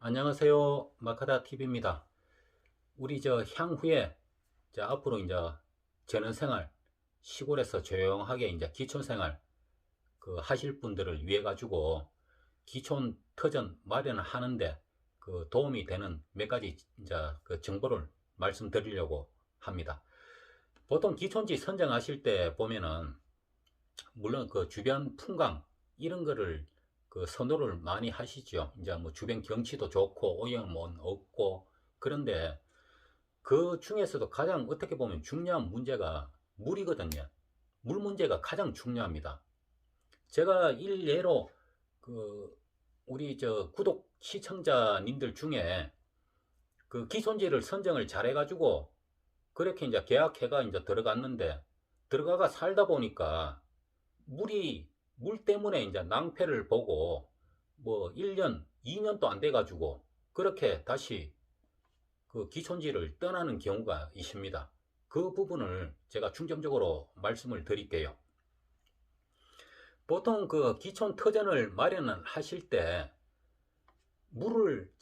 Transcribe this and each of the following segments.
안녕하세요. 마카다 TV입니다. 우리 향후에 앞으로 전원생활, 시골에서 조용하게 기촌 생활 하실 분들을 위해 가지고 기촌 터전 마련을 하는데 도움이 되는 몇 가지 정보를 말씀드리려고 합니다. 보통 기촌지 선정하실 때 보면은 물론 주변 풍광 이런 거를 선호를 많이 하시죠. 뭐 주변 경치도 좋고 오염은 없고. 그런데 그 중에서도 가장 어떻게 보면 중요한 문제가 물이거든요. 물 문제가 가장 중요합니다. 제가 일례로 우리 구독 시청자님들 중에 기촌지를 선정을 잘 해가지고 그렇게 계약해가 들어갔는데, 들어가가 살다 보니까 물 때문에 낭패를 보고 뭐 1년, 2년도 안 돼가지고 그렇게 다시 기촌지를 떠나는 경우가 있습니다. 그 부분을 제가 중점적으로 말씀을 드릴게요. 보통 기촌 터전을 마련을 하실 때 물을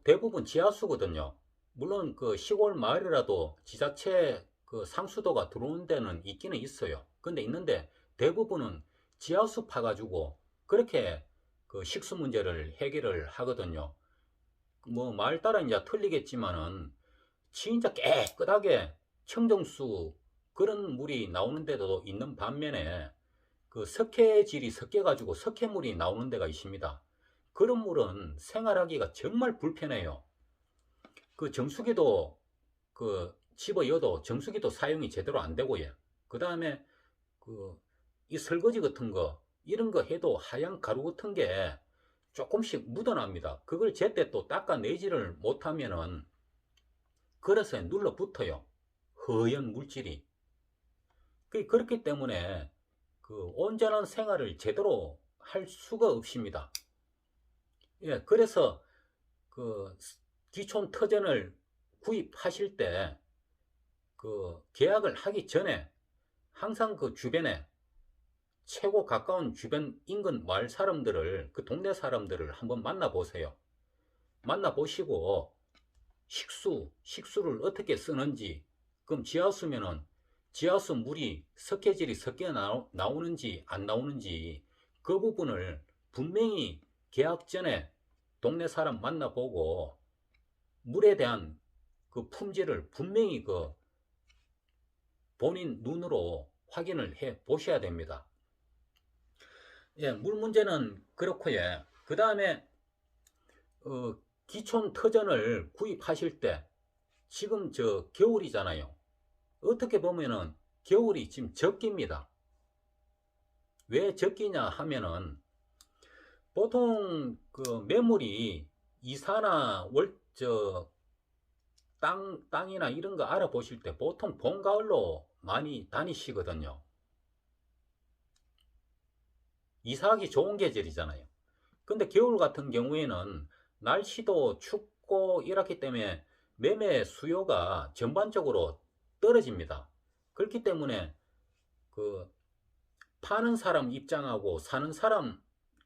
대부분 지하수거든요. 물론 시골 마을이라도 지자체 상수도가 들어오는 데는 있기는 있어요. 근데 있는데 대부분은 지하수 파가지고 그렇게 식수 문제를 해결을 하거든요. 뭐 말 따라 틀리겠지만은 진짜 깨끗하게 청정수 그런 물이 나오는 데도 있는 반면에 석회질이 섞여가지고 석회물이 나오는 데가 있습니다. 그런 물은 생활하기가 정말 불편해요. 정수기도 집어여도 정수기도 사용이 제대로 안 되고요. 그 다음에 이 설거지 같은 거 이런 거 해도 하얀 가루 같은 게 조금씩 묻어납니다. 그걸 제때 또 닦아내지를 못하면은 그릇에 눌러붙어요. 허연 물질이. 그렇기 때문에 온전한 생활을 제대로 할 수가 없습니다. 예, 그래서 기촌 터전을 구입하실 때 계약을 하기 전에 항상 주변에 최고 가까운 주변 인근 마을 사람들을 동네 사람들을 한번 만나보세요. 만나보시고 식수를 어떻게 쓰는지, 그럼 지하수면은 지하수 물이 석회질이 섞여 나오는지 안 나오는지 그 부분을 분명히 계약 전에 동네 사람 만나보고 물에 대한 품질을 분명히 본인 눈으로 확인을 해 보셔야 됩니다. 예, 물 문제는 그렇고요. 그 다음에 기촌 터전을 구입하실 때 지금 겨울이잖아요. 어떻게 보면은 겨울이 지금 적기입니다. 왜 적기냐 하면은 보통 매물이 이사나 땅이나 이런 거 알아보실 때 보통 봄, 가을로 많이 다니시거든요. 이사하기 좋은 계절이잖아요. 근데 겨울 같은 경우에는 날씨도 춥고 이렇기 때문에 매매 수요가 전반적으로 떨어집니다. 그렇기 때문에 그 파는 사람 입장하고 사는 사람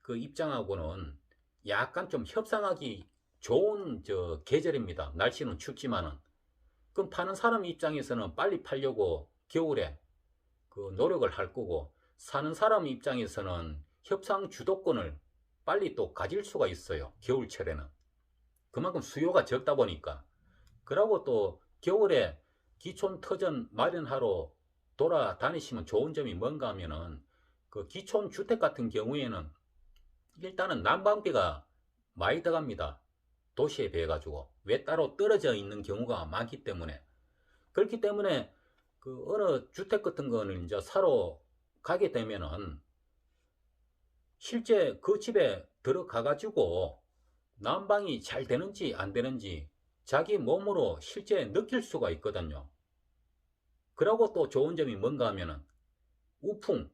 입장하고는 약간 좀 협상하기 좋은 계절입니다. 날씨는 춥지만은. 그럼 파는 사람 입장에서는 빨리 팔려고 겨울에 노력을 할 거고, 사는 사람 입장에서는 협상 주도권을 빨리 또 가질 수가 있어요. 겨울철에는. 그만큼 수요가 적다 보니까. 그러고 또 겨울에 기촌 터전 마련하러 돌아다니시면 좋은 점이 뭔가 하면은 기촌 주택 같은 경우에는 일단은 난방비가 많이 들어갑니다. 도시에 비해 가지고. 왜 따로 떨어져 있는 경우가 많기 때문에. 그렇기 때문에 어느 주택 같은 거는 이제 사러 가게 되면은 실제 그 집에 들어가 가지고 난방이 잘 되는지 안 되는지 자기 몸으로 실제 느낄 수가 있거든요. 그러고 또 좋은 점이 뭔가 하면은 우풍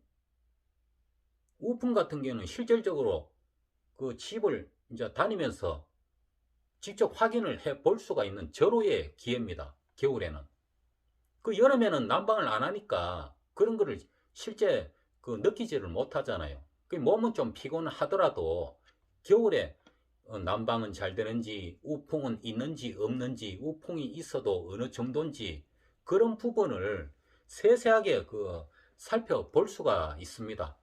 같은 경우는 실질적으로 그 집을 이제 다니면서 직접 확인을 해 볼 수가 있는 절호의 기회입니다. 겨울에는. 여름에는 난방을 안 하니까 그런 거를 실제 느끼지를 못하잖아요. 몸은 좀 피곤하더라도 겨울에 난방은 잘 되는지, 우풍은 있는지 없는지, 우풍이 있어도 어느 정도인지, 그런 부분을 세세하게 살펴볼 수가 있습니다.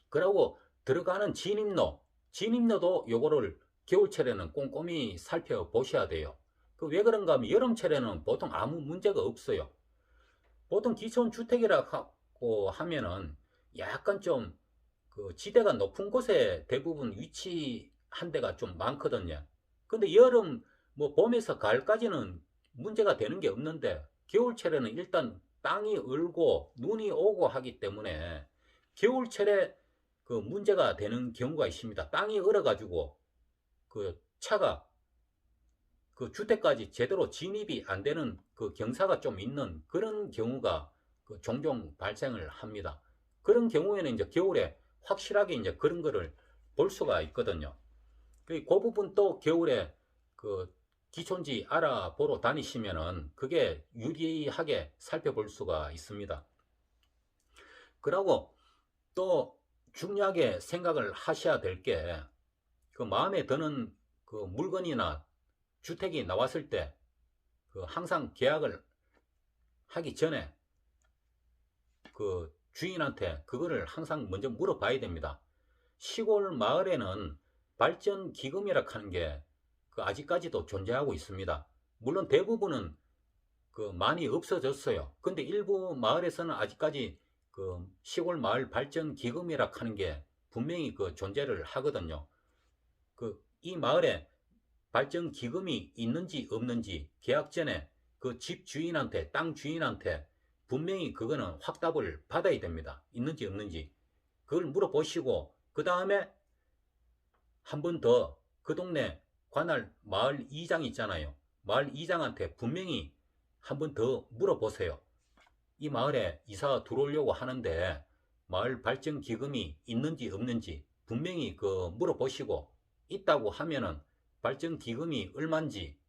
그리고 들어가는 진입로도 요거를 겨울철에는 꼼꼼히 살펴보셔야 돼요. 왜 그런가 하면 여름철에는 보통 아무 문제가 없어요. 보통 기촌주택이라고 하면은 약간 좀 지대가 높은 곳에 대부분 위치한 데가 좀 많거든요. 근데 여름, 봄에서 가을까지는 문제가 되는 게 없는데, 겨울철에는 일단 땅이 얼고 눈이 오고 하기 때문에 겨울철에 문제가 되는 경우가 있습니다. 땅이 얼어가지고 차가 주택까지 제대로 진입이 안 되는 경사가 좀 있는 그런 경우가 종종 발생을 합니다. 그런 경우에는 이제 겨울에 확실하게 이제 그런 거를 볼 수가 있거든요. 그 부분 또 겨울에 기촌지 알아보러 다니시면은 그게 유리하게 살펴볼 수가 있습니다. 그리고 또 중요하게 생각을 하셔야 될 게 마음에 드는 물건이나 주택이 나왔을 때 항상 계약을 하기 전에 주인한테 그거를 항상 먼저 물어봐야 됩니다. 시골 마을에는 발전 기금이라 하는 게 아직까지도 존재하고 있습니다. 물론 대부분은 많이 없어졌어요. 근데 일부 마을에서는 아직까지 시골 마을 발전 기금이라 하는 게 분명히 존재를 하거든요. 이 마을에 발전 기금이 있는지 없는지 계약 전에 집 주인한테, 땅 주인한테 분명히 그거는 확답을 받아야 됩니다. 있는지 없는지 그걸 물어보시고, 그 다음에 한 번 더 그 동네 관할 마을 이장 있잖아요. 마을 이장한테 분명히 한 번 더 물어보세요. 이 마을에 이사 들어오려고 하는데 마을 발전 기금이 있는지 없는지 분명히 물어보시고, 있다고 하면은 발전 기금이 얼마인지,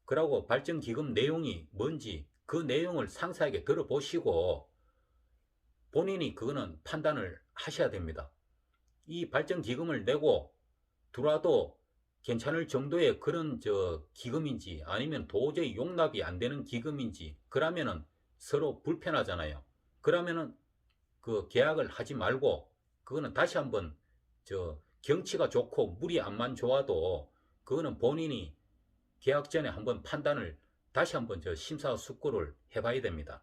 그리고 발전 기금 내용이 뭔지 그 내용을 상세하게 들어보시고 본인이 그거는 판단을 하셔야 됩니다. 이 발전 기금을 내고 들어와도 괜찮을 정도의 그런 기금인지, 아니면 도저히 용납이 안 되는 기금인지, 그러면은 서로 불편하잖아요. 그러면은 계약을 하지 말고 그거는 다시 한번 경치가 좋고 물이 안만 좋아도 그거는 본인이 계약 전에 한번 판단을 다시 한번 심사숙고를 해봐야 됩니다.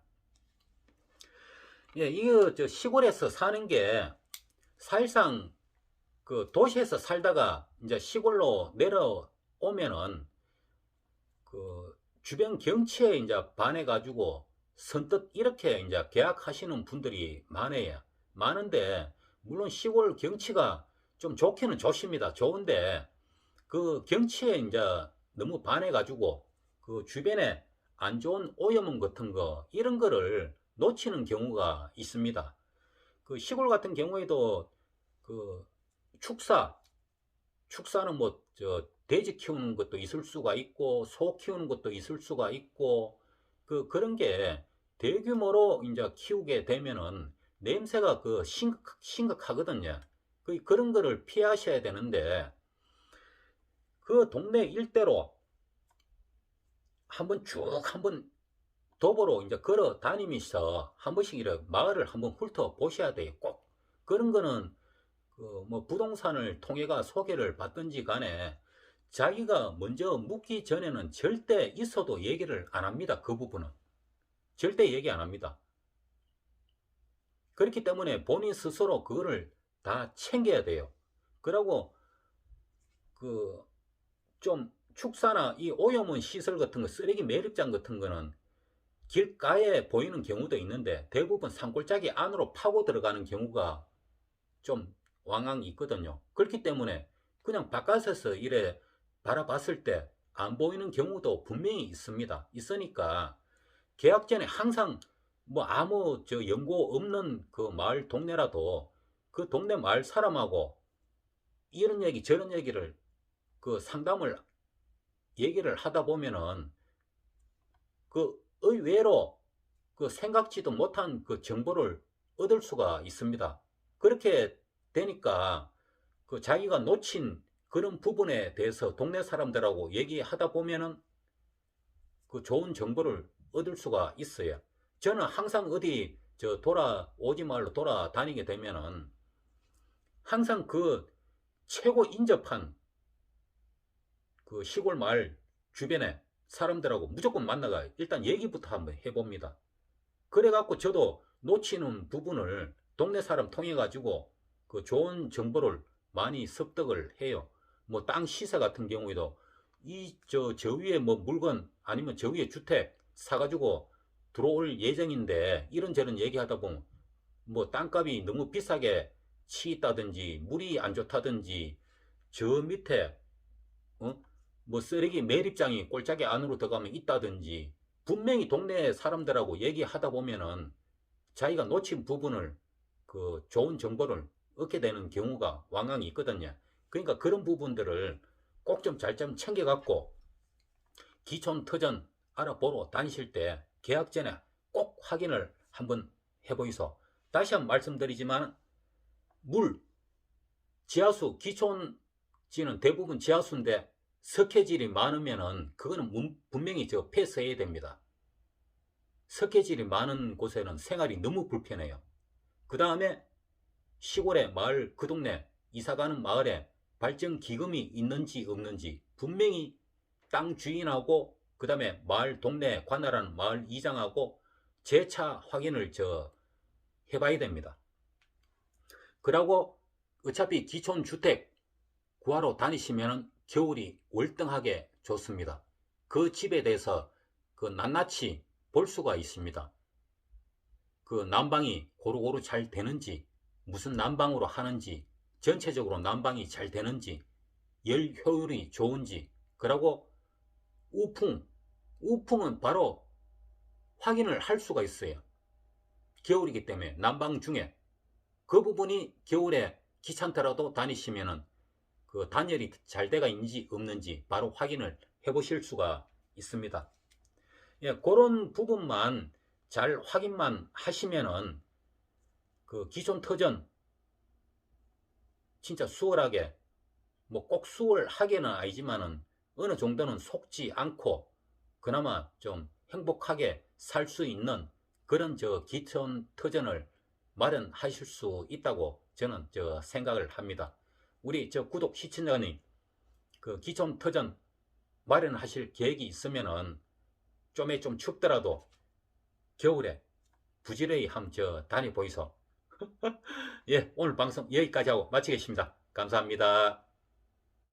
예, 이거 시골에서 사는 게 사실상 도시에서 살다가 이제 시골로 내려오면은 주변 경치에 이제 반해가지고 선뜻 이렇게 이제 계약하시는 분들이 많은데, 물론 시골 경치가 좀 좋기는 좋습니다. 좋은데 경치에 이제 너무 반해가지고 주변에 안 좋은 오염원 같은 거 이런 거를 놓치는 경우가 있습니다. 시골 같은 경우에도 축사는 돼지 키우는 것도 있을 수가 있고 소 키우는 것도 있을 수가 있고 그런 게 대규모로 이제 키우게 되면은 냄새가 심각하거든요. 그런 거를 피하셔야 되는데, 동네 일대로 한번 도보로 이제 걸어 다니면서 한 번씩 이렇게 마을을 한번 훑어 보셔야 돼요. 꼭 그런 거는 부동산을 통해가 소개를 받든지 간에 자기가 먼저 묻기 전에는 절대 있어도 얘기를 안 합니다. 그 부분은 절대 얘기 안 합니다. 그렇기 때문에 본인 스스로 그거를 다 챙겨야 돼요. 그리고 좀 축사나 이 오염원 시설 같은 거, 쓰레기 매립장 같은 거는 길가에 보이는 경우도 있는데 대부분 산골짜기 안으로 파고 들어가는 경우가 좀 왕왕 있거든요. 그렇기 때문에 그냥 바깥에서 이래 바라봤을 때 안 보이는 경우도 분명히 있습니다. 있으니까 계약 전에 항상 아무 연고 없는 마을 동네라도 그 동네 마을 사람하고 이런 얘기 저런 얘기를 상담을 얘기를 하다 보면은 의외로 생각지도 못한 정보를 얻을 수가 있습니다. 그렇게 되니까 자기가 놓친 그런 부분에 대해서 동네 사람들하고 얘기하다 보면은 그 좋은 정보를 얻을 수가 있어요. 저는 항상 어디 오지 말로 돌아다니게 되면은 항상 그 최고 인접한 그 시골 마을 주변에 사람들하고 무조건 만나가 일단 얘기부터 한번 해봅니다. 그래갖고 저도 놓치는 부분을 동네 사람 통해 가지고 그 좋은 정보를 많이 습득을 해요. 뭐 땅 시세 같은 경우에도 저 위에 뭐 물건 아니면 저 위에 주택 사가지고 들어올 예정인데 이런저런 얘기하다 보면 뭐 땅값이 너무 비싸게 치있다든지 물이 안 좋다든지 저 밑에 뭐 쓰레기 매립장이 골짜기 안으로 들어가면 있다든지 분명히 동네 사람들하고 얘기하다 보면은 자기가 놓친 부분을 그 좋은 정보를 얻게 되는 경우가 왕왕이 있거든요. 그러니까 그런 부분들을 꼭 좀 잘 좀 챙겨갖고 기촌터전 알아보러 다니실 때 계약 전에 꼭 확인을 한번 해보이소. 다시 한번 말씀드리지만 지하수, 기촌지는 대부분 지하수인데 석회질이 많으면은 그거는 분명히 폐쇄해야 됩니다. 석회질이 많은 곳에는 생활이 너무 불편해요. 그 다음에 시골에 마을, 그 동네 이사가는 마을에 발전기금이 있는지 없는지 분명히 땅 주인하고 그 다음에 마을 동네 관할하는 마을 이장하고 재차 확인을 해봐야 됩니다. 그러고 어차피 기촌주택 구하러 다니시면 겨울이 월등하게 좋습니다. 그 집에 대해서 그 낱낱이 볼 수가 있습니다. 그 난방이 고루고루 잘 되는지, 무슨 난방으로 하는지, 전체적으로 난방이 잘 되는지, 열 효율이 좋은지, 그리고 우풍은 바로 확인을 할 수가 있어요. 겨울이기 때문에 난방 중에 그 부분이 겨울에 귀찮더라도 다니시면은 그 단열이 잘 돼가 있는지 없는지 바로 확인을 해 보실 수가 있습니다. 예, 그런 부분만 잘 확인만 하시면은 그 기존 터전 진짜 수월하게 뭐 꼭 수월하게는 아니지만은 어느 정도는 속지 않고 그나마 좀 행복하게 살 수 있는 그런 기촌 터전을 마련하실 수 있다고 저는 생각을 합니다. 우리 구독 시청자님 그 기촌 터전 마련하실 계획이 있으면은 좀에 좀 춥더라도 겨울에 부지런히 한번 다녀보이소. 예, 오늘 방송 여기까지 하고 마치겠습니다. 감사합니다.